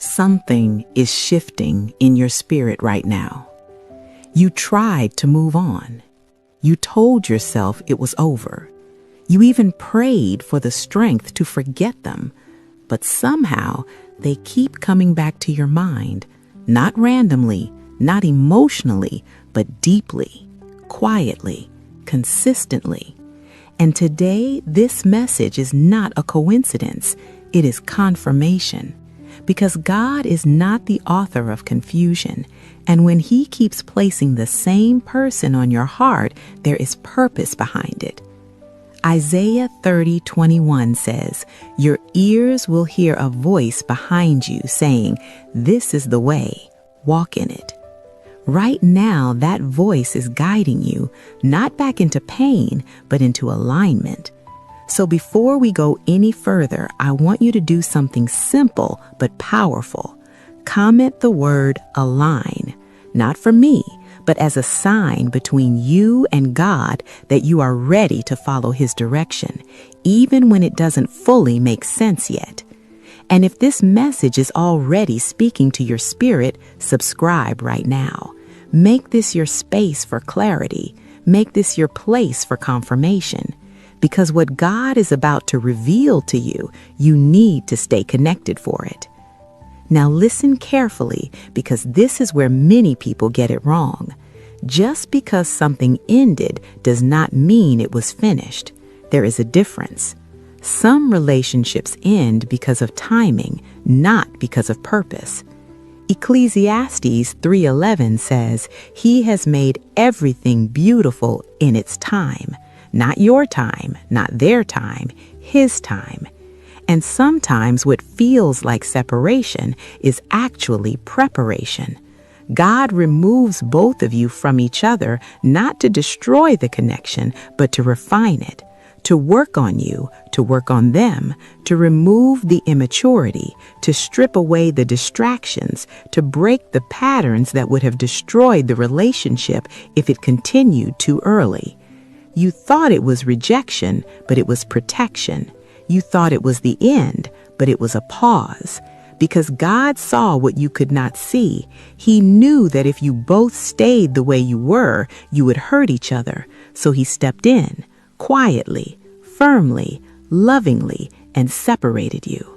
Something is shifting in your spirit right now. You tried to move on. You told yourself it was over. You even prayed for the strength to forget them, but somehow they keep coming back to your mind, not randomly, not emotionally, but deeply, quietly, consistently. And today, this message is not a coincidence. It is confirmation. Because God is not the author of confusion, and when He keeps placing the same person on your heart, there is purpose behind it. Isaiah 30:21 says, "Your ears will hear a voice behind you saying, 'This is the way, walk in it.'" Right now, that voice is guiding you, not back into pain, but into alignment. So before we go any further, I want you to do something simple but powerful. Comment the word align, not for me, but as a sign between you and God that you are ready to follow His direction, even when it doesn't fully make sense yet. And if this message is already speaking to your spirit, subscribe right now. Make this your space for clarity. Make this your place for confirmation. Because what God is about to reveal to you, you need to stay connected for it. Now listen carefully, because this is where many people get it wrong. Just because something ended does not mean it was finished. There is a difference. Some relationships end because of timing, not because of purpose. Ecclesiastes 3:11 says, "He has made everything beautiful in its time." Not your time, not their time, His time. And sometimes what feels like separation is actually preparation. God removes both of you from each other, not to destroy the connection, but to refine it, to work on you, to work on them, to remove the immaturity, to strip away the distractions, to break the patterns that would have destroyed the relationship if it continued too early. You thought it was rejection, but it was protection. You thought it was the end, but it was a pause. Because God saw what you could not see. He knew that if you both stayed the way you were, you would hurt each other. So He stepped in, quietly, firmly, lovingly, and separated you.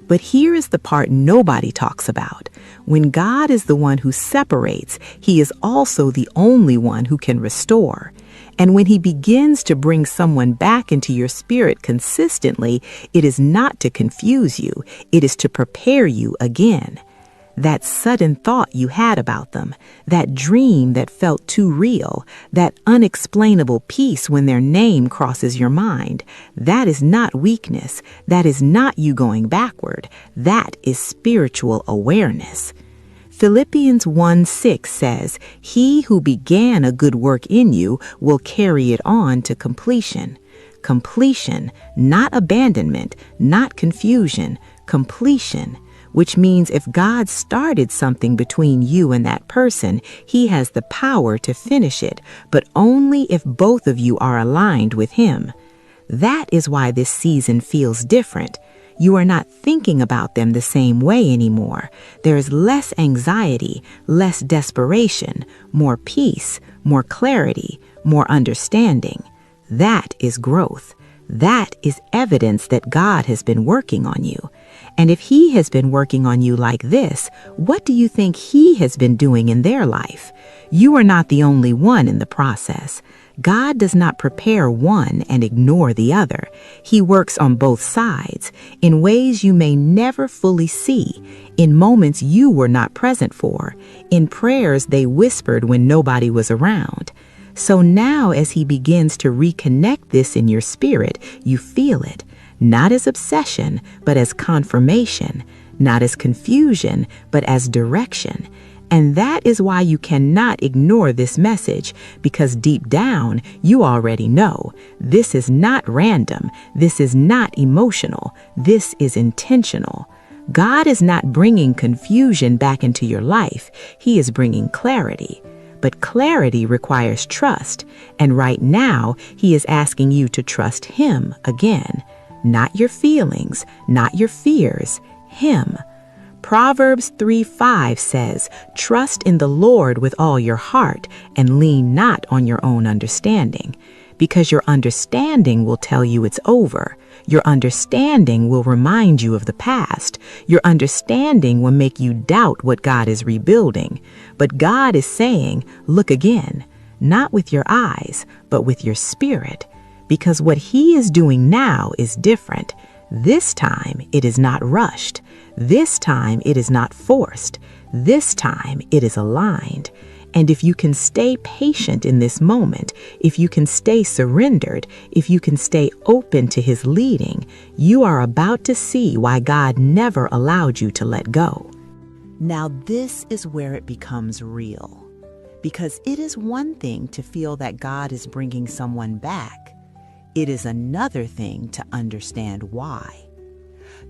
But here is the part nobody talks about. When God is the one who separates, He is also the only one who can restore. And when He begins to bring someone back into your spirit consistently, it is not to confuse you, it is to prepare you again. That sudden thought you had about them, that dream that felt too real, that unexplainable peace when their name crosses your mind, that is not weakness, that is not you going backward, that is spiritual awareness. Philippians 1:6 says, "He who began a good work in you will carry it on to completion." Completion, not abandonment, not confusion, completion, which means if God started something between you and that person, He has the power to finish it, but only if both of you are aligned with Him. That is why this season feels different. You are not thinking about them the same way anymore. There is less anxiety, less desperation, more peace, more clarity, more understanding. That is growth. That is evidence that God has been working on you. And if He has been working on you like this, what do you think He has been doing in their life? You are not the only one in the process. God does not prepare one and ignore the other. He works on both sides in ways you may never fully see, in moments you were not present for, in prayers they whispered when nobody was around. So now as He begins to reconnect this in your spirit, you feel it, not as obsession, but as confirmation, not as confusion, but as direction. And that is why you cannot ignore this message, because deep down, you already know this is not random. This is not emotional. This is intentional. God is not bringing confusion back into your life. He is bringing clarity. But clarity requires trust. And right now, He is asking you to trust Him again. Not your feelings, not your fears, Him. Proverbs 3:5 says, "Trust in the Lord with all your heart and lean not on your own understanding," because your understanding will tell you it's over. Your understanding will remind you of the past. Your understanding will make you doubt what God is rebuilding. But God is saying, look again, not with your eyes, but with your spirit, because what He is doing now is different. This time it is not rushed. This time it is not forced. This time it is aligned. And if you can stay patient in this moment, if you can stay surrendered, if you can stay open to His leading, you are about to see why God never allowed you to let go. Now this is where it becomes real, because it is one thing to feel that God is bringing someone back. It is another thing to understand why.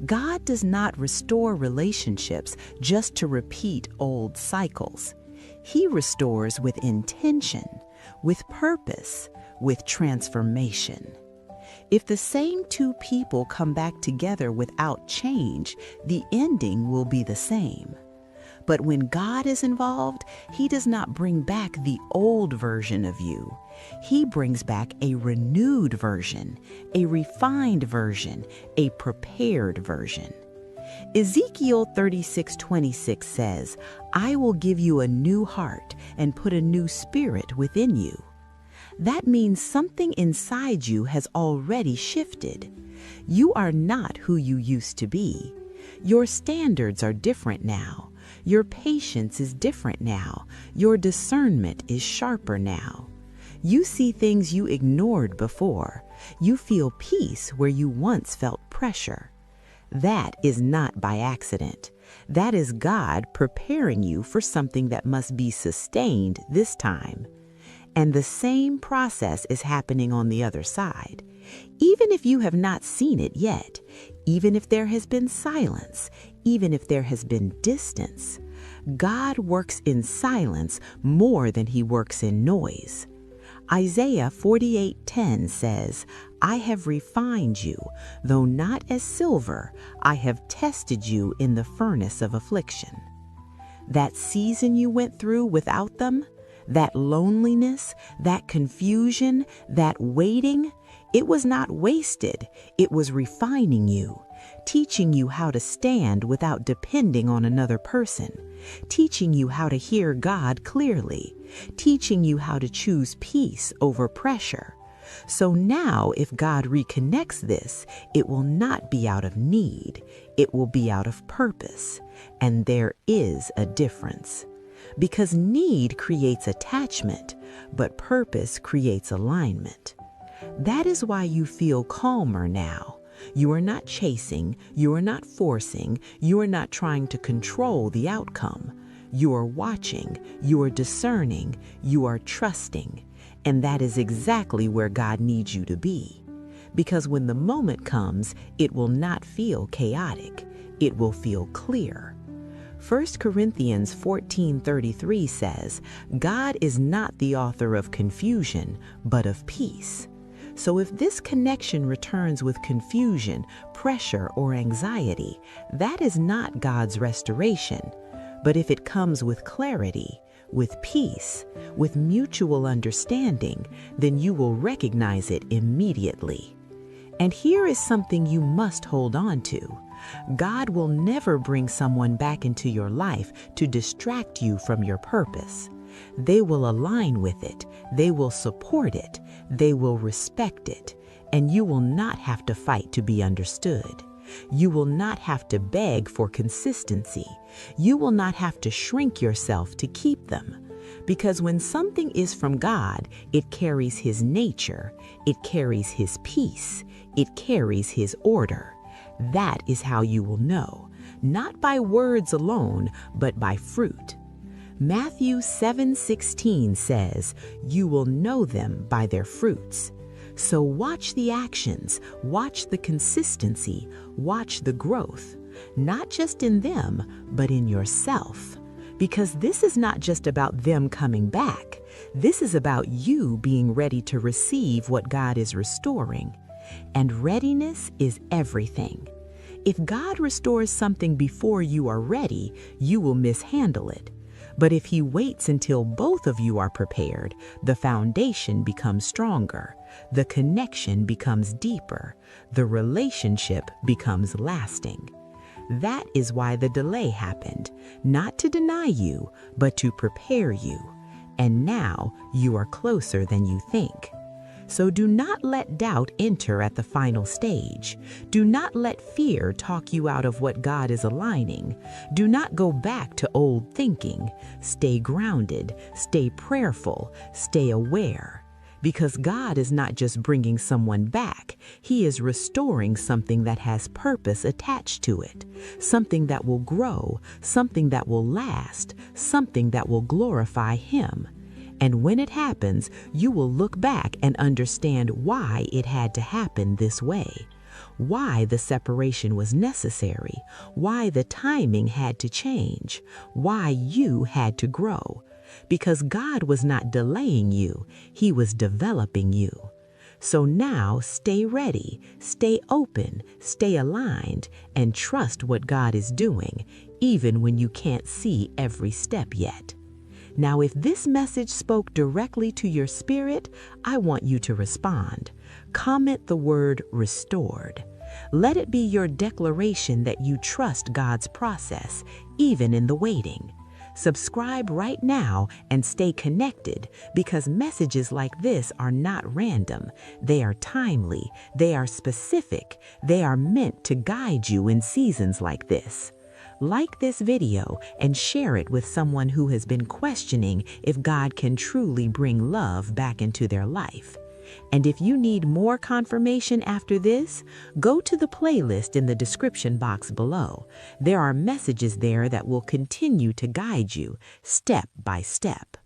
God does not restore relationships just to repeat old cycles. He restores with intention, with purpose, with transformation. If the same two people come back together without change, the ending will be the same. But when God is involved, He does not bring back the old version of you. He brings back a renewed version, a refined version, a prepared version. Ezekiel 36:26 says, "I will give you a new heart and put a new spirit within you." That means something inside you has already shifted. You are not who you used to be. Your standards are different now. Your patience is different now. Your discernment is sharper now. You see things you ignored before. You feel peace where you once felt pressure. That is not by accident. That is God preparing you for something that must be sustained this time. And the same process is happening on the other side. Even if you have not seen it yet, even if there has been silence, even if there has been distance, God works in silence more than He works in noise. Isaiah 48:10 says, "I have refined you, though not as silver, I have tested you in the furnace of affliction." That season you went through without them, that loneliness, that confusion, that waiting, it was not wasted. It was refining you, teaching you how to stand without depending on another person, teaching you how to hear God clearly, teaching you how to choose peace over pressure. So now if God reconnects this, it will not be out of need. It will be out of purpose. And there is a difference. Because need creates attachment, but purpose creates alignment. That is why you feel calmer now. You are not chasing, you are not forcing, you are not trying to control the outcome. You are watching, you are discerning, you are trusting. And that is exactly where God needs you to be. Because when the moment comes, it will not feel chaotic. It will feel clear. 1 Corinthians 14:33 says, "God is not the author of confusion, but of peace." So if this connection returns with confusion, pressure, or anxiety, that is not God's restoration. But if it comes with clarity, with peace, with mutual understanding, then you will recognize it immediately. And here is something you must hold on to. God will never bring someone back into your life to distract you from your purpose. They will align with it. They will support it. They will respect it. And you will not have to fight to be understood. You will not have to beg for consistency. You will not have to shrink yourself to keep them. Because when something is from God, it carries His nature. It carries His peace. It carries His order. That is how you will know, not by words alone, but by fruit. Matthew 7:16 says, "You will know them by their fruits." So watch the actions, watch the consistency, watch the growth, not just in them, but in yourself. Because this is not just about them coming back. This is about you being ready to receive what God is restoring. And readiness is everything. If God restores something before you are ready, you will mishandle it. But if He waits until both of you are prepared, the foundation becomes stronger, the connection becomes deeper, the relationship becomes lasting. That is why the delay happened, not to deny you, but to prepare you. And now you are closer than you think. So do not let doubt enter at the final stage. Do not let fear talk you out of what God is aligning. Do not go back to old thinking. Stay grounded, stay prayerful, stay aware. Because God is not just bringing someone back, He is restoring something that has purpose attached to it, something that will grow, something that will last, something that will glorify Him. And when it happens, you will look back and understand why it had to happen this way, why the separation was necessary, why the timing had to change, why you had to grow. Because God was not delaying you, He was developing you. So now stay ready, stay open, stay aligned, and trust what God is doing, even when you can't see every step yet. Now, if this message spoke directly to your spirit, I want you to respond. Comment the word restored. Let it be your declaration that you trust God's process, even in the waiting. Subscribe right now and stay connected, because messages like this are not random. They are timely, they are specific, they are meant to guide you in seasons like this. Like this video and share it with someone who has been questioning if God can truly bring love back into their life. And if you need more confirmation after this, go to the playlist in the description box below. There are messages there that will continue to guide you step by step.